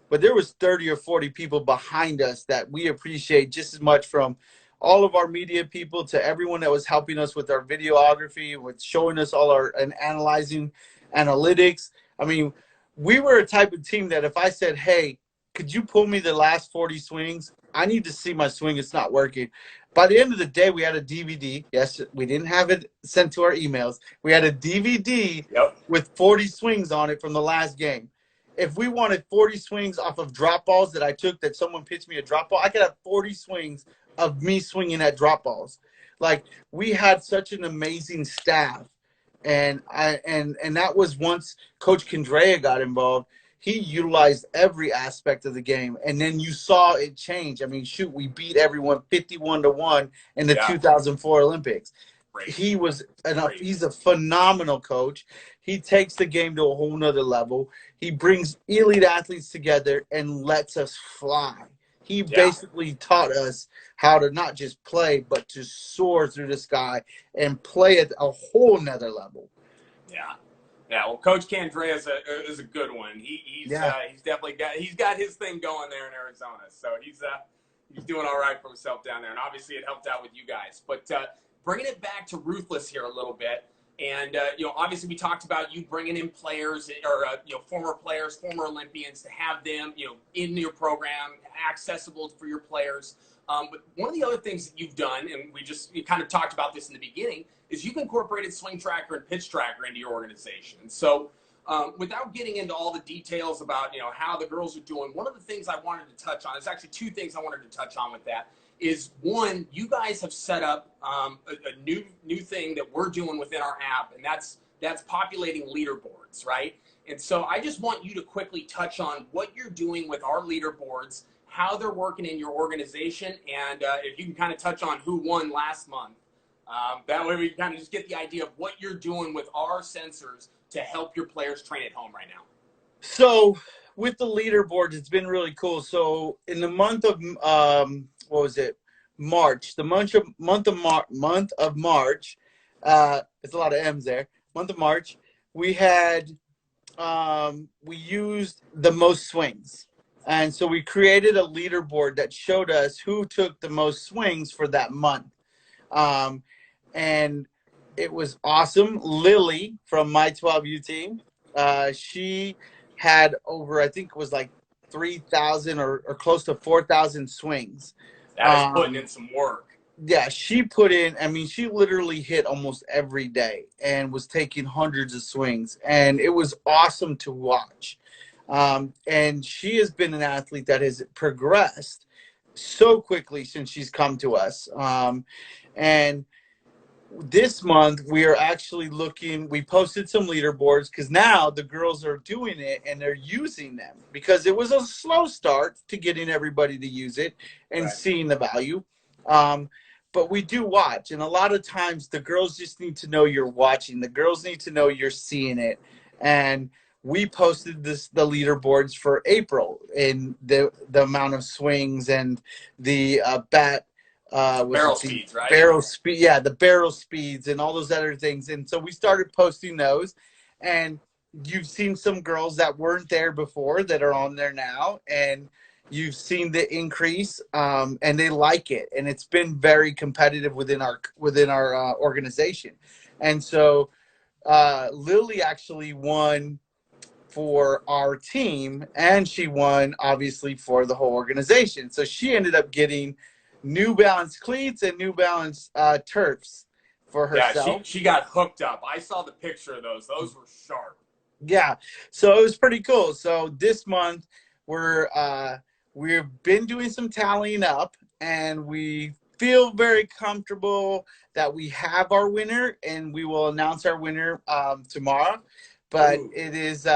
but there was 30 or 40 people behind us that we appreciate just as much, from all of our media people to everyone that was helping us with our videography, with showing us all our and analyzing analytics. I mean, we were a type of team that if I said, hey, could you pull me the last 40 swings? I need to see my swing. It's not working. By the end of the day, we had a DVD. Yes, we didn't have it sent to our emails. We had a DVD yep, with 40 swings on it from the last game. If we wanted 40 swings off of drop balls that I took, that someone pitched me a drop ball, I could have 40 swings of me swinging at drop balls. Like we had such an amazing staff, and that was once Coach Kendrea got involved. He utilized every aspect of the game, and then you saw it change. I mean, shoot, we beat everyone 51-1 in the yeah, 2004 Olympics. great, He's a phenomenal coach. He takes the game to a whole nother level. He brings elite athletes together and lets us fly. He yeah. basically taught us how to not just play, but to soar through the sky and play at a whole nother level. Yeah, yeah. Well, Coach Candrea is a good one. He's definitely got his thing going there in Arizona. So he's doing all right for himself down there, and obviously it helped out with you guys. But bringing it back to Ruthless here a little bit, and obviously we talked about you bringing in players or former players, former Olympians, to have them in your program, accessible for your players. But one of the other things that you've done, and you kind of talked about this in the beginning, is you've incorporated Swing Tracker and Pitch Tracker into your organization. So without getting into all the details about how the girls are doing, one of the things I wanted to touch on, there's actually two things I wanted to touch on with that, is one, you guys have set up a new thing that we're doing within our app, and that's populating leaderboards, right? And so I just want you to quickly touch on what you're doing with our leaderboards, how they're working in your organization, and if you can kind of touch on who won last month. That way we kind of just get the idea of what you're doing with our sensors to help your players train at home right now. So with the leaderboards, it's been really cool. So in the month of March, the month of March, it's a lot of M's there. Month of March, we had we used the most swings. And so we created a leaderboard that showed us who took the most swings for that month. And it was awesome. Lily from my 12U team, she had over, I think it was like 3,000 or close to 4,000 swings. That is putting in some work. Yeah, she put in, I mean, she literally hit almost every day and was taking hundreds of swings. And it was awesome to watch. And she has been an athlete that has progressed so quickly since she's come to us. And this month we are actually we posted some leaderboards because now the girls are doing it and they're using them, because it was a slow start to getting everybody to use it and Right. seeing the value. But we do watch, and a lot of times the girls just need to know you're watching. The girls need to know you're seeing it. And we posted the leaderboards for April in the amount of swings and the Barrel speeds, right? Barrel speed, yeah, the barrel speeds and all those other things. And so we started posting those, and you've seen some girls that weren't there before that are on there now, and you've seen the increase, and they like it, and it's been very competitive within our organization. And so Lily actually won for our team, and she won obviously for the whole organization. So she ended up getting New Balance cleats and New Balance turfs for herself. Yeah, she got hooked up. I saw the picture of those. Those were sharp. Yeah, so it was pretty cool. So this month we've been doing some tallying up, and we feel very comfortable that we have our winner, and we will announce our winner tomorrow. But It is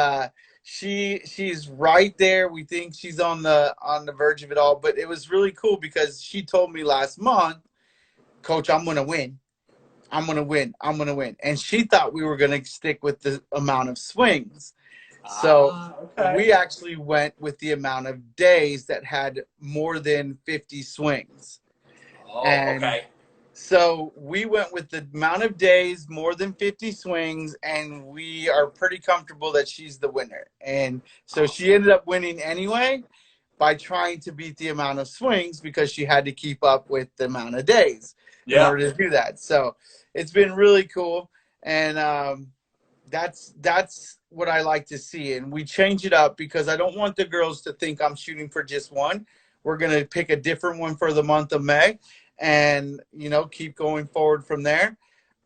she's right there. We think she's on the verge of it all. But it was really cool because she told me last month, Coach, I'm gonna win. I'm gonna win. I'm gonna win. And she thought we were gonna stick with the amount of swings. So Okay. we actually went with the amount of days that had more than 50 swings. Oh, And okay. so we went with the amount of days, more than 50 swings, and we are pretty comfortable that she's the winner. And so she ended up winning anyway by trying to beat the amount of swings because she had to keep up with the amount of days in Yeah. order to do that. So it's been really cool. And that's what I like to see. And we change it up because I don't want the girls to think I'm shooting for just one. We're going to pick a different one for the month of May and, keep going forward from there.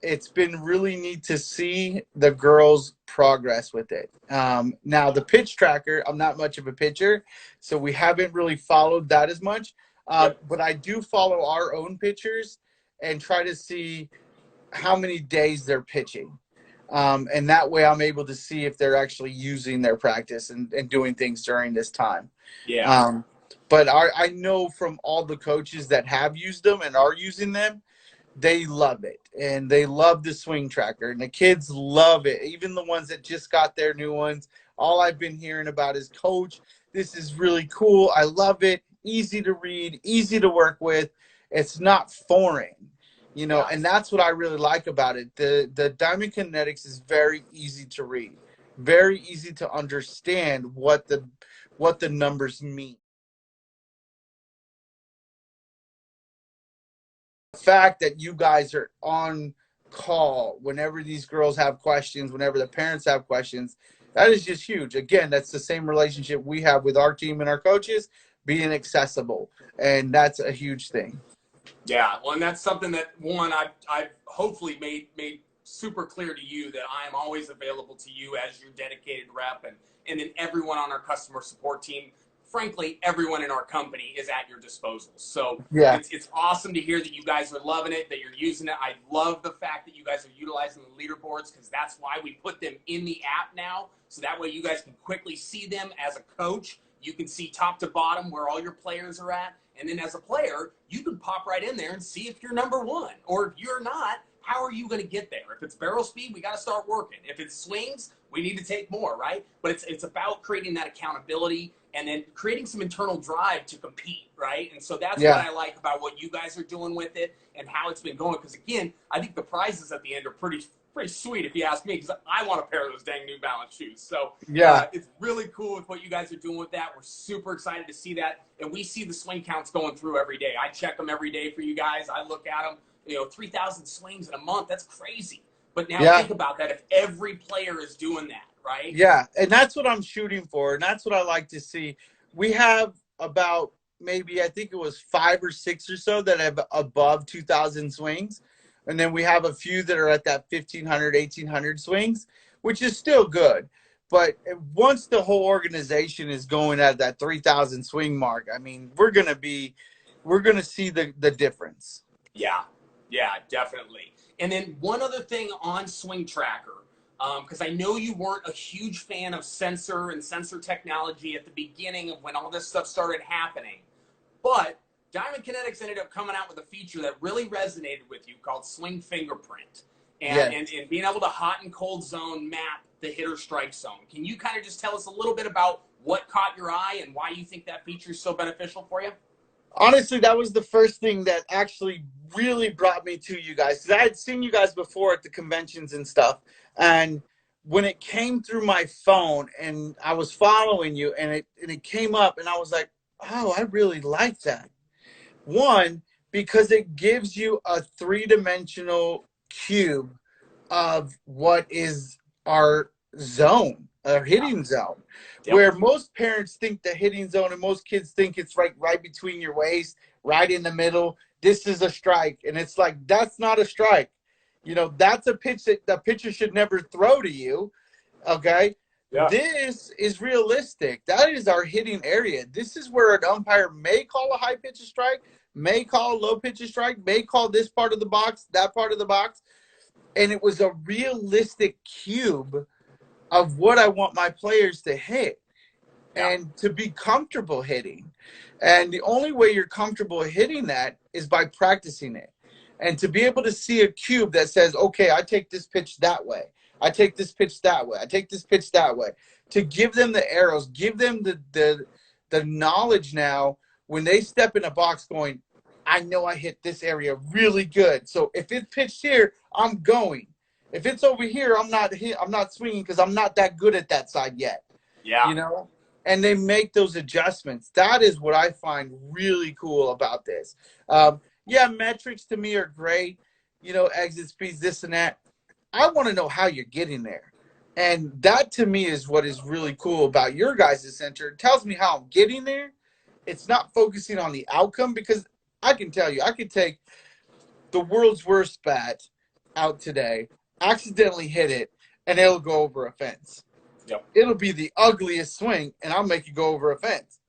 It's been really neat to see the girls' progress with it. Now, the pitch tracker, I'm not much of a pitcher, so we haven't really followed that as much. Yep. But I do follow our own pitchers and try to see how many days they're pitching. And that way I'm able to see if they're actually using their practice and doing things during this time. Yeah. But I know from all the coaches that have used them and are using them, they love it. And they love the swing tracker. And the kids love it. Even the ones that just got their new ones. All I've been hearing about is, Coach, this is really cool. I love it. Easy to read, easy to work with. It's not foreign. Yeah. And that's what I really like about it. The Diamond Kinetics is very easy to read, very easy to understand what the numbers mean. The fact that you guys are on call whenever these girls have questions, whenever the parents have questions, that is just huge. Again, that's the same relationship we have with our team and our coaches, being accessible, and that's a huge thing. Yeah, well, and that's something that I've hopefully made super clear to you that I am always available to you as your dedicated rep, and then everyone on our customer support team. Frankly, everyone in our company is at your disposal. So Yeah. it's awesome to hear that you guys are loving it, that you're using it. I love the fact that you guys are utilizing the leaderboards because that's why we put them in the app now. So that way you guys can quickly see them as a coach. You can see top to bottom where all your players are at. And then as a player, you can pop right in there and see if you're number one. Or if you're not, how are you going to get there? If it's barrel speed, we got to start working. If it's swings, we need to take more, right? But it's about creating that accountability and then creating some internal drive to compete, right? And so that's what I like about what you guys are doing with it and how it's been going. Because again, I think the prizes at the end are pretty sweet if you ask me, because I want a pair of those dang New Balance shoes. So it's really cool with what you guys are doing with that. We're super excited to see that. And we see the swing counts going through every day. I check them every day for you guys. I look at them, 3,000 swings in a month. That's crazy. But now think about that. If every player is doing that, right? Yeah, and that's what I'm shooting for, and that's what I like to see. We have about maybe, I think it was 5 or 6 or so that have above 2,000 swings, and then we have a few that are at that 1,500, 1,800 swings, which is still good. But once the whole organization is going at that 3,000 swing mark, I mean, we're gonna see the difference. Yeah, definitely. And then one other thing on Swing Tracker, because I know you weren't a huge fan of sensor and sensor technology at the beginning of when all this stuff started happening, but Diamond Kinetics ended up coming out with a feature that really resonated with you called Swing Fingerprint. And being able to hot and cold zone map the hitter strike zone. Can you kind of just tell us a little bit about what caught your eye and why you think that feature is so beneficial for you? Honestly, that was the first thing that actually really brought me to you guys. Because I had seen you guys before at the conventions and stuff. And when it came through my phone and I was following you and it came up and I was like, oh, I really like that. One, because it gives you a three-dimensional cube of what is our zone, our hitting zone. Yep. Where most parents think the hitting zone and most kids think it's right between your waist, right in the middle. This is a strike. And it's like, that's not a strike. That's a pitch that the pitcher should never throw to you. Okay. Yeah. This is realistic. That is our hitting area. This is where an umpire may call a high pitch a strike, may call a low pitch a strike, may call this part of the box, that part of the box. And it was a realistic cube of what I want my players to hit Yeah. and to be comfortable hitting. And the only way you're comfortable hitting that is by practicing it. And to be able to see a cube that says, okay, I take this pitch that way. I take this pitch that way. I take this pitch that way. To give them the arrows, give them the knowledge now when they step in a box going, I know I hit this area really good. So if it's pitched here, I'm going. If it's over here, I'm not swinging because I'm not that good at that side yet. Yeah. You know? And they make those adjustments. That is what I find really cool about this. Yeah, metrics to me are great. You know, exit speeds, this and that. I want to know how you're getting there. And that to me is what is really cool about your guys' center. It tells me how I'm getting there. It's not focusing on the outcome, because I can tell you, I could take the world's worst bat out today, accidentally hit it, and it'll go over a fence. Yep. It'll be the ugliest swing, and I'll make it go over a fence.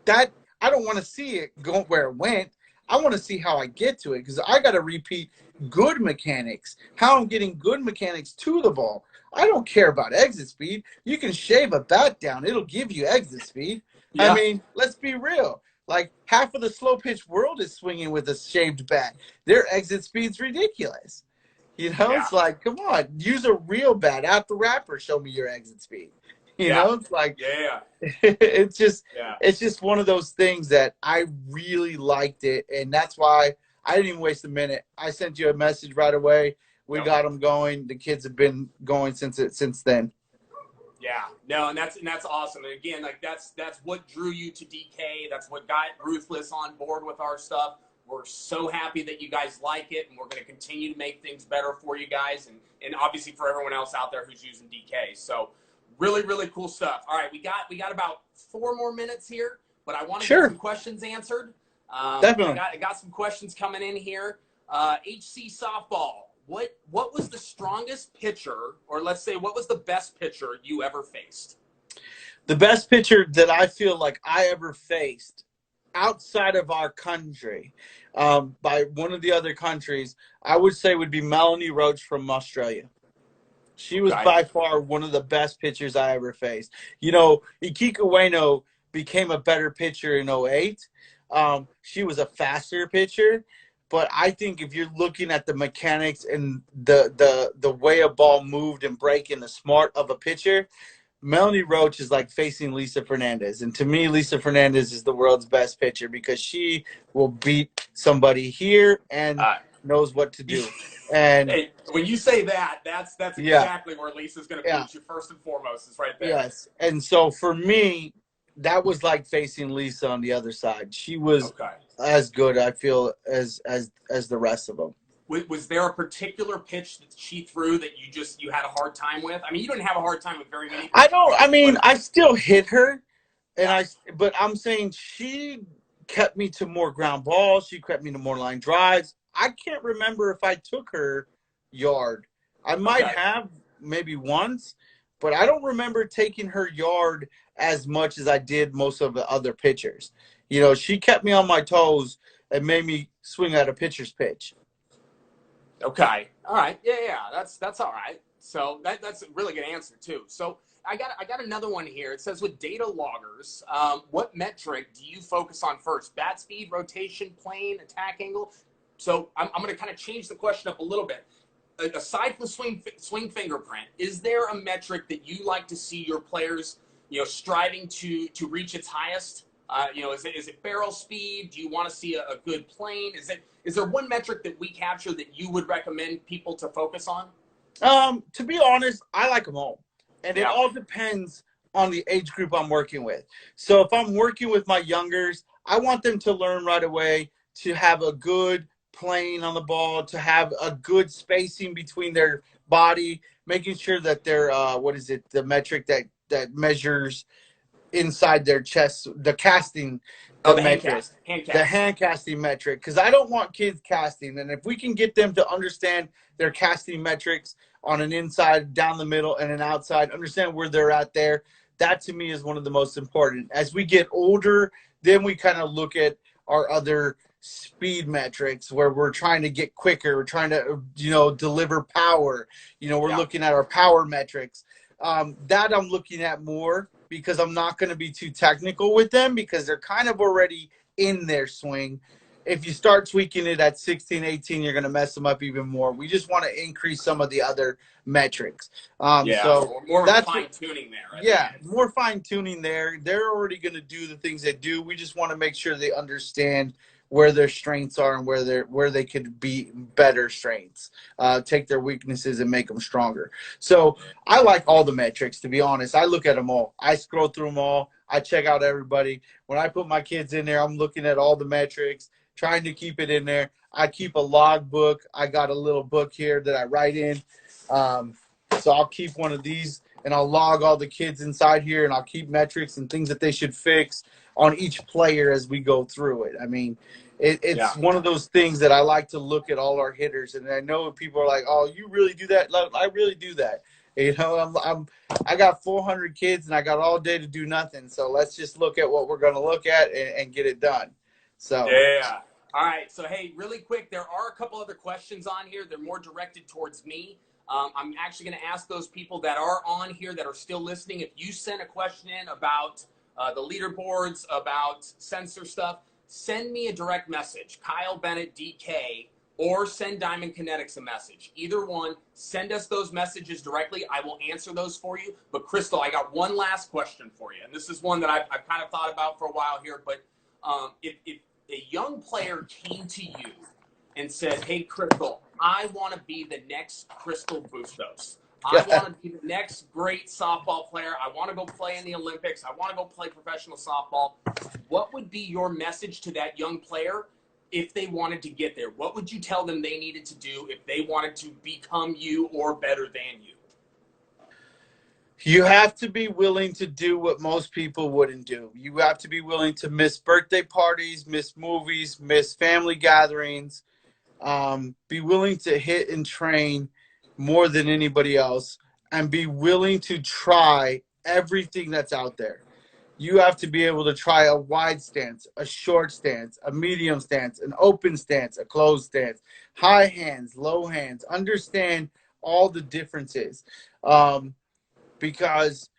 That I don't want to see it go where it went. I want to see how I get to it, because I got to repeat good mechanics, how I'm getting good mechanics to the ball. I don't care about exit speed. You can shave a bat down. It'll give you exit speed. Yeah. I mean, let's be real. Like, half of the slow pitch world is swinging with a shaved bat. Their exit speed's ridiculous. You know, Yeah. It's like, come on, use a real bat. Out the wrapper, show me your exit speed. You know, it's like, Yeah. it's just, Yeah. it's just one of those things that I really liked it, and that's why I didn't even waste a minute. I sent you a message right away. We Yep. got them going. The kids have been going since then. Yeah, no, and that's awesome. And again, like that's what drew you to DK. That's what got Ruthless on board with our stuff. We're so happy that you guys like it, and we're going to continue to make things better for you guys, and obviously for everyone else out there who's using DK. So really, really cool stuff. All right, we got about 4 more minutes here, but I want to get some questions answered. Definitely. I got some questions coming in here. HC softball. What was the strongest pitcher, or let's say what was the best pitcher you ever faced? The best pitcher that I feel like I ever faced outside of our country, by one of the other countries, I would say would be Melanie Roach from Australia. She was by far one of the best pitchers I ever faced. You know, Ikika Ueno became a better pitcher in 2008. She was a faster pitcher. But I think if you're looking at the mechanics and the way a ball moved and breaking the smart of a pitcher, Melanie Roach is like facing Lisa Fernandez. And to me, Lisa Fernandez is the world's best pitcher, because she will beat somebody here and knows what to do. And hey, when you say that, that's exactly where Lisa's going to beat you first and foremost. Is right there. Yes. And so for me, that was like facing Lisa on the other side. She was as good, I feel, as the rest of them. Was there a particular pitch that she threw that you had a hard time with? I mean, you didn't have a hard time with very many pitches. I still hit her, but I'm saying she kept me to more ground balls. She kept me to more line drives. I can't remember if I took her yard. I might have maybe once, but I don't remember taking her yard as much as I did most of the other pitchers. You know, she kept me on my toes and made me swing at a pitcher's pitch. Okay. All right. Yeah. That's all right. So that's a really good answer too. So I got another one here. It says, with data loggers, what metric do you focus on first? Bat speed, rotation, plane, attack angle? So I'm going to kind of change the question up a little bit. Aside from swing fingerprint, is there a metric that you like to see your players, striving to reach its highest? Is it barrel speed? Do you want to see a good plane? Is there one metric that we capture that you would recommend people to focus on? To be honest, I like them all. And it all depends on the age group I'm working with. So if I'm working with my youngers, I want them to learn right away to have a good plane on the ball, to have a good spacing between their body, making sure that they're, the metric that measures inside their chest, the casting, the hand casting metric, because I don't want kids casting. And if we can get them to understand their casting metrics on an inside, down the middle, and an outside, understand where they're at there, that to me is one of the most important. As we get older, then we kind of look at our other speed metrics where we're trying to get quicker, we're trying to deliver power. We're looking at our power metrics. That I'm looking at more because I'm not going to be too technical with them because they're kind of already in their swing. If you start tweaking it at 16, 18, you're going to mess them up even more. We just want to increase some of the other metrics. So more that's fine tuning there. more fine tuning there. They're already going to do the things they do. We just want to make sure they understand where their strengths are and where they could be better strengths. Take their weaknesses and make them stronger. So I like all the metrics, to be honest. I look at them all. I scroll through them all. I check out everybody. When I put my kids in there, I'm looking at all the metrics, trying to keep it in there. I keep a log book. I got a little book here that I write in. So I'll keep one of these, and I'll log all the kids inside here, and I'll keep metrics and things that they should fix on each player as we go through it. I mean, it's one of those things that I like to look at all our hitters, and I know people are like, "Oh, you really do that?" I really do that. You know, I got 400 kids, and I got all day to do nothing. So let's just look at what we're going to look at and get it done. So yeah. All right. So hey, really quick, there are a couple other questions on here. They're more directed towards me. I'm actually going to ask those people that are on here that are still listening. If you sent a question in about the leaderboards, about sensor stuff, send me a direct message, Kyle Bennett DK, or send Diamond Kinetics a message. Either one, send us those messages directly. I will answer those for you. But Crystal, I got one last question for you. And this is one that I've kind of thought about for a while here. But if a young player came to you and said, "Hey, Crystal, I want to be the next Crystl Bustos. I want to be the next great softball player. I want to go play in the Olympics. I want to go play professional softball." What would be your message to that young player if they wanted to get there? What would you tell them they needed to do if they wanted to become you or better than you? You have to be willing to do what most people wouldn't do. You have to be willing to miss birthday parties, miss movies, miss family gatherings. Be willing to hit and train more than anybody else, and be willing to try everything that's out there. You have to be able to try a wide stance, a short stance, a medium stance, an open stance, a closed stance, high hands, low hands. Understand all the differences. Because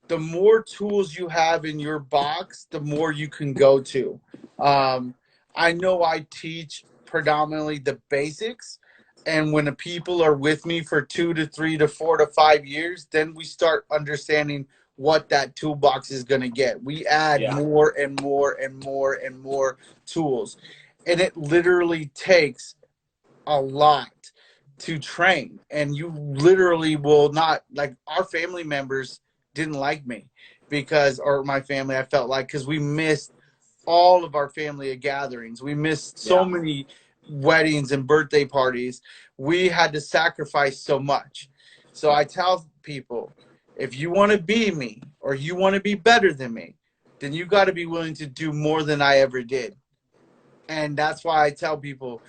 the more tools you have in your box, the more you can go to. I know I teach predominantly the basics, and when the people are with me for 2 to 3 to 4 to 5 years, then we start understanding what that toolbox is going to get. We add more and more and more and more tools, and it literally takes a lot to train, and you literally will not, like, our family members didn't like me because, or my family, I felt like, because we missed all of our family gatherings. We missed so many weddings and birthday parties. We had to sacrifice so much. So I tell people, if you want to be me or you want to be better than me, then you got to be willing to do more than I ever did. And that's why I tell people,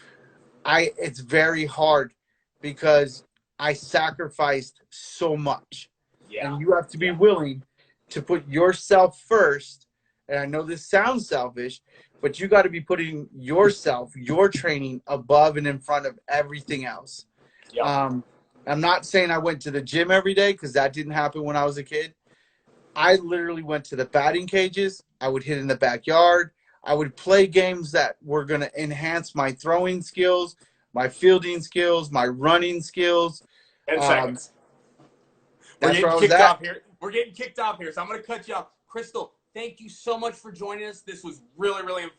it's very hard because I sacrificed so much. And you have to be willing to put yourself first. And I know this sounds selfish, but you got to be putting yourself, your training, above and in front of everything else. I'm not saying I went to the gym every day, because that didn't happen when I was a kid. I literally went to the batting cages. I would hit in the backyard. I would play games that were going to enhance my throwing skills, my fielding skills, my running skills. 10 seconds. That's where I was kicked at. off here. We're getting kicked off here, so I'm going to cut you off. Crystal, thank you so much for joining us. This was really, really important.